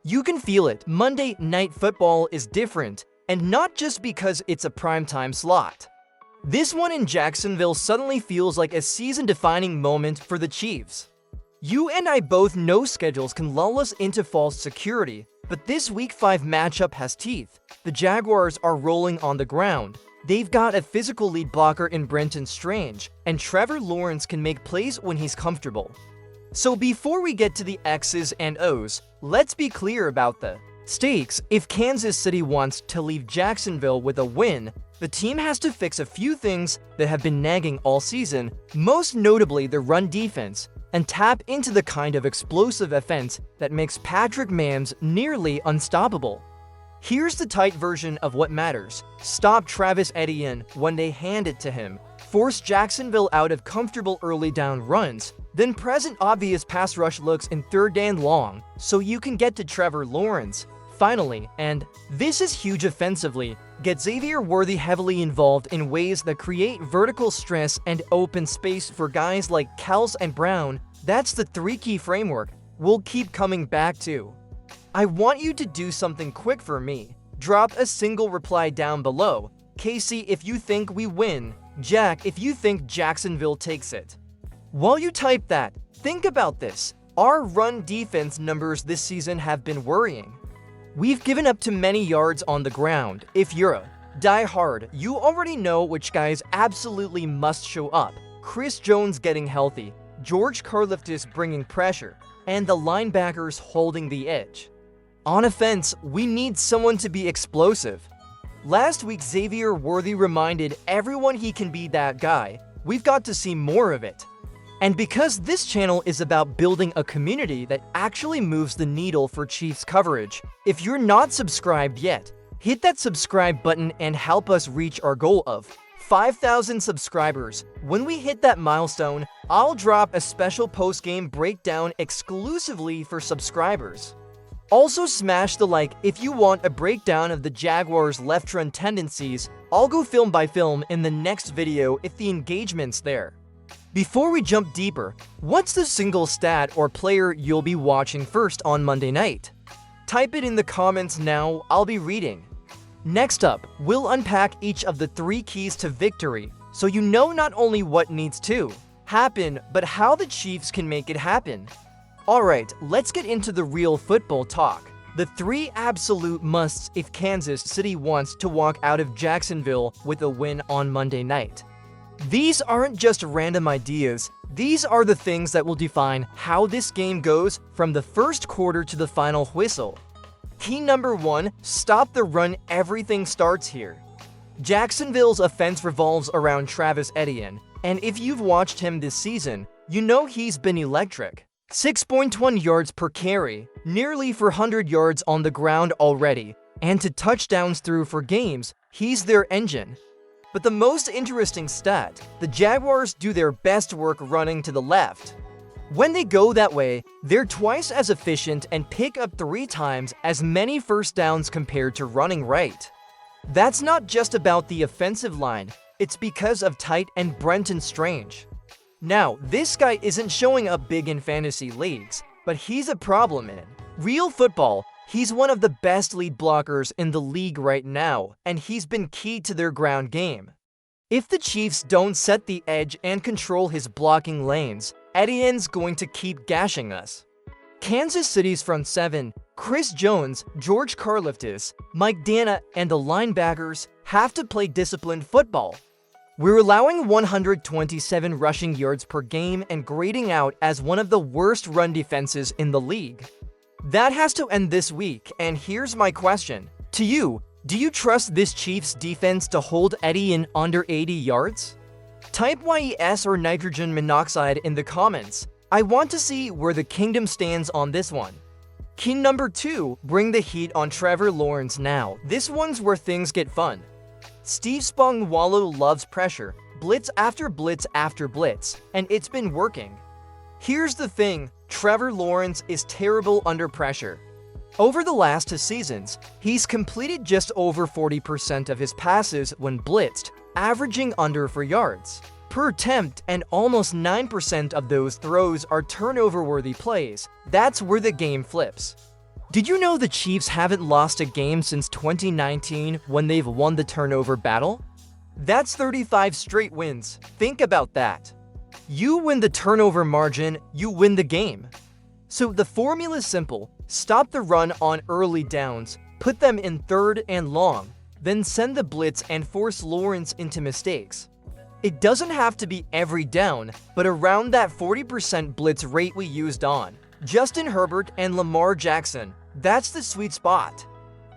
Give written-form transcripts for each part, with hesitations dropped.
You can feel it. Monday Night Football is different, and not just because it's a primetime slot. This one in Jacksonville suddenly feels like a season-defining moment for the Chiefs. You and I both know schedules can lull us into false security, but this Week 5 matchup has teeth. The Jaguars are rolling on the ground. They've got a physical lead blocker in Brenton Strange, and Trevor Lawrence can make plays when he's comfortable. So before we get to the X's and O's, let's be clear about the stakes. If Kansas City wants to leave Jacksonville with a win, the team has to fix a few things that have been nagging all season, most notably the run defense, and tap into the kind of explosive offense that makes Patrick Mahomes nearly unstoppable. Here's the tight version of what matters. Stop Travis Etienne when they hand it to him. Force Jacksonville out of comfortable early down runs, then present obvious pass rush looks in 3rd and long so you can get to Trevor Lawrence. Finally, and this is huge offensively, get Xavier Worthy heavily involved in ways that create vertical stress and open space for guys like Kels and Brown. That's the 3-key framework we'll keep coming back to. I want you to do something quick for me. Drop a single reply down below. Casey if you think we win, Jack if you think Jacksonville takes it. While you type that, think about this. Our run defense numbers this season have been worrying. We've given up too many yards on the ground. If you're a die-hard, you already know which guys absolutely must show up. Chris Jones getting healthy, George Karlaftis bringing pressure, and the linebackers holding the edge. On offense, we need someone to be explosive. Last week, Xavier Worthy reminded everyone he can be that guy. We've got to see more of it. And because this channel is about building a community that actually moves the needle for Chiefs coverage, if you're not subscribed yet, hit that subscribe button and help us reach our goal of 5,000 subscribers. When we hit that milestone, I'll drop a special post-game breakdown exclusively for subscribers. Also smash the like if you want a breakdown of the Jaguars' left run tendencies. I'll go film by film in the next video if the engagement's there. Before we jump deeper, what's the single stat or player you'll be watching first on Monday night? Type it in the comments now, I'll be reading. Next up, we'll unpack each of the 3 keys to victory, so you know not only what needs to happen, but how the Chiefs can make it happen. Alright, let's get into the real football talk. The 3 absolute musts if Kansas City wants to walk out of Jacksonville with a win on Monday night. These aren't just random ideas, these are the things that will define how this game goes from the first quarter to the final whistle. Key number 1, stop the run. Everything starts here. Jacksonville's offense revolves around Travis Etienne, and if you've watched him this season, you know he's been electric. 6.1 yards per carry, nearly 400 yards on the ground already, and to touchdowns through 4 games, he's their engine. But the most interesting stat, the Jaguars do their best work running to the left. When they go that way, they're twice as efficient and pick up 3 times as many first downs compared to running right. That's not just about the offensive line, it's because of tight end Brenton Strange. Now, this guy isn't showing up big in fantasy leagues, but he's a problem in real football. He's one of the best lead blockers in the league right now, and he's been key to their ground game. If the Chiefs don't set the edge and control his blocking lanes, Etienne's going to keep gashing us. Kansas City's front 7, Chris Jones, George Karlaftis, Mike Dana, and the linebackers have to play disciplined football. We're allowing 127 rushing yards per game and grading out as one of the worst run defenses in the league. That has to end this week, and here's my question to you. Do you trust this Chiefs defense to hold Etienne under 80 yards? Type YES or nitrogen monoxide in the comments. I want to see where the kingdom stands on this one. Key number 2, bring the heat on Trevor Lawrence now. This one's where things get fun. Steve Spagnuolo loves pressure, blitz after blitz after blitz, and it's been working. Here's the thing, Trevor Lawrence is terrible under pressure. Over the last 2 seasons, he's completed just over 40% of his passes when blitzed, averaging under 4 yards per attempt, and almost 9% of those throws are turnover-worthy plays. That's where the game flips. Did you know the Chiefs haven't lost a game since 2019 when they've won the turnover battle? That's 35 straight wins. Think about that. You win the turnover margin, you win the game. So the formula is simple. Stop the run on early downs, put them in third and long, then send the blitz and force Lawrence into mistakes. It doesn't have to be every down, but around that 40% blitz rate we used on Justin Herbert and Lamar Jackson. That's the sweet spot.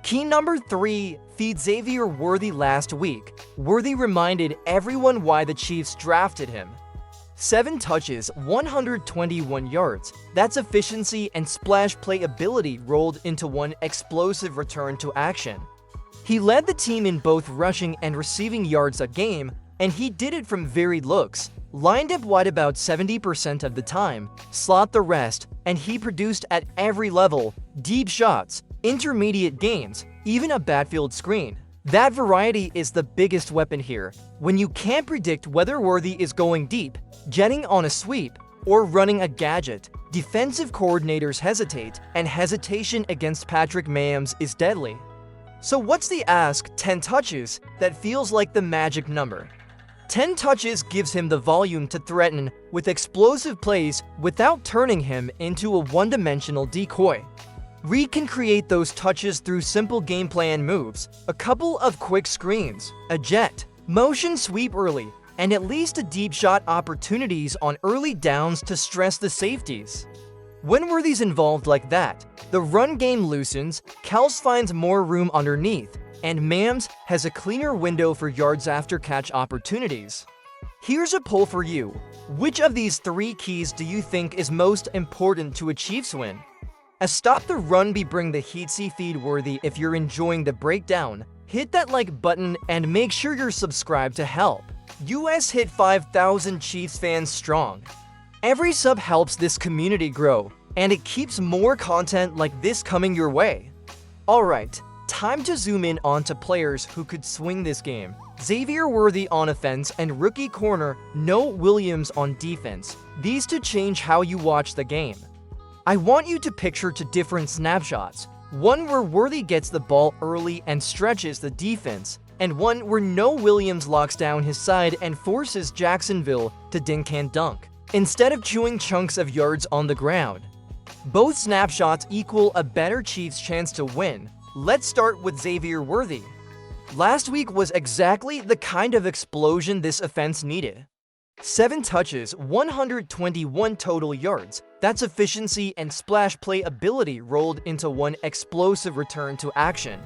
Key number 3, feed Xavier Worthy. Last week, Worthy reminded everyone why the Chiefs drafted him. 7 touches, 121 yards. That's efficiency and splash play ability rolled into one explosive return to action. He led the team in both rushing and receiving yards a game, and he did it from varied looks. Lined up wide about 70% of the time, slot the rest, and he produced at every level: deep shots, intermediate gains, even a backfield screen. That variety is the biggest weapon here. When you can't predict whether Worthy is going deep, jetting on a sweep, or running a gadget, defensive coordinators hesitate, and hesitation against Patrick Mahomes is deadly. So what's the ask? 10 touches? That feels like the magic number. 10 touches gives him the volume to threaten with explosive plays without turning him into a one-dimensional decoy. Reed can create those touches through simple game plan moves, a couple of quick screens, a jet, motion sweep early, and at least a deep shot opportunities on early downs to stress the safeties. When Worthy's involved like that, the run game loosens, Kels finds more room underneath, and Mahomes has a cleaner window for yards after catch opportunities. Here's a poll for you. Which of these 3 keys do you think is most important to a Chiefs win? A stop the run be bring the heat. Feed Worthy. If you're enjoying the breakdown, hit that like button and make sure you're subscribed to help US hit 5,000 Chiefs fans strong. Every sub helps this community grow, and it keeps more content like this coming your way. Alright, time to zoom in onto players who could swing this game. Xavier Worthy on offense and rookie corner Noah Williams on defense. These two change how you watch the game. I want you to picture 2 different snapshots. One where Worthy gets the ball early and stretches the defense, and one where Noah Williams locks down his side and forces Jacksonville to dink and dunk, instead of chewing chunks of yards on the ground. Both snapshots equal a better Chiefs chance to win. Let's start with Xavier Worthy. Last week was exactly the kind of explosion this offense needed. 7 touches, 121 total yards. That's efficiency and splash play ability rolled into one explosive return to action.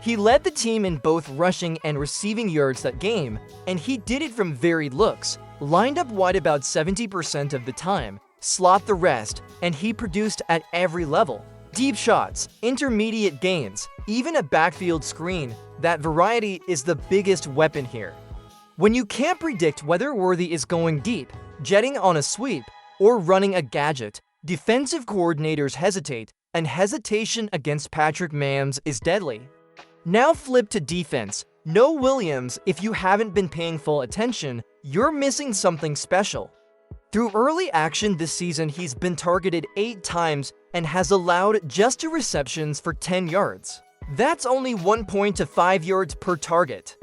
He led the team in both rushing and receiving yards that game, and he did it from varied looks. Lined up wide about 70% of the time, slot the rest, and he produced at every level. Deep shots, intermediate gains, even a backfield screen. That variety is the biggest weapon here. When you can't predict whether Worthy is going deep, jetting on a sweep, or running a gadget, defensive coordinators hesitate, and hesitation against Patrick Mahomes is deadly. Now flip to defense. Noah Williams. If you haven't been paying full attention, you're missing something special. Through early action this season, he's been targeted 8 times and has allowed just 2 receptions for 10 yards. That's only 1.5 yards per target.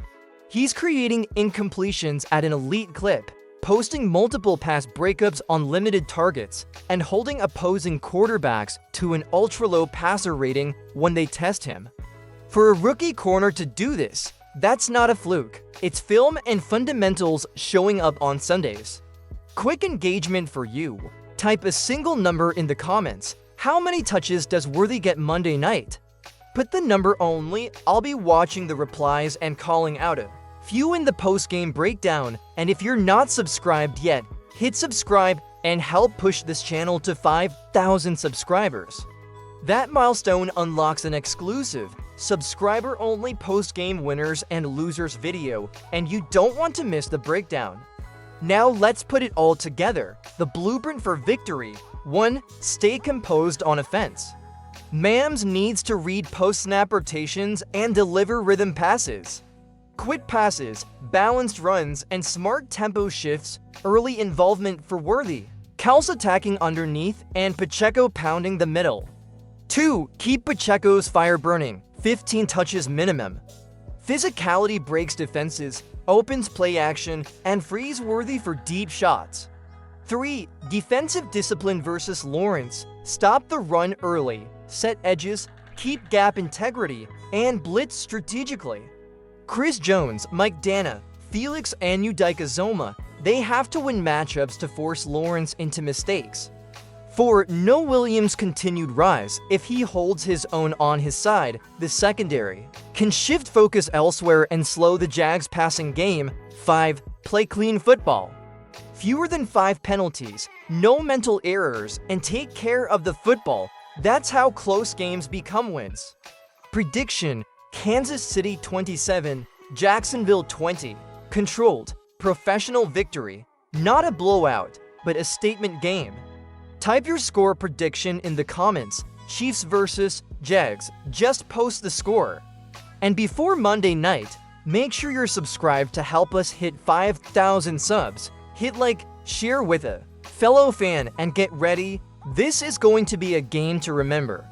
He's creating incompletions at an elite clip, posting multiple pass breakups on limited targets, and holding opposing quarterbacks to an ultra-low passer rating when they test him. For a rookie corner to do this, that's not a fluke. It's film and fundamentals showing up on Sundays. Quick engagement for you. Type a single number in the comments. How many touches does Worthy get Monday night? Put the number only. I'll be watching the replies and calling out it. Few in the post-game breakdown, and if you're not subscribed yet, hit subscribe and help push this channel to 5,000 subscribers. That milestone unlocks an exclusive, subscriber-only post-game winners and losers video, and you don't want to miss the breakdown. Now let's put it all together. The blueprint for victory. 1. Stay composed on offense. Mahomes needs to read post-snap rotations and deliver rhythm passes. Quick passes, balanced runs, and smart tempo shifts. Early involvement for Worthy. Kels attacking underneath and Pacheco pounding the middle. 2. Keep Pacheco's fire burning, 15 touches minimum. Physicality breaks defenses, opens play action, and frees Worthy for deep shots. 3. Defensive discipline versus Lawrence. Stop the run early, set edges, keep gap integrity, and blitz strategically. Chris Jones, Mike Dana, Felix Anudike-Uzomah, they have to win matchups to force Lawrence into mistakes. 4. No Williams' continued rise. If he holds his own on his side, the secondary can shift focus elsewhere and slow the Jags' passing game. 5. Play clean football. Fewer than 5 penalties, no mental errors, and take care of the football. That's how close games become wins. Prediction: Kansas City 27, Jacksonville 20. Controlled, professional victory. Not a blowout, but a statement game. Type your score prediction in the comments. Chiefs versus Jags. Just post the score. And before Monday night, make sure you're subscribed to help us hit 5,000 subs. Hit like, share with a fellow fan, and get ready. This is going to be a game to remember.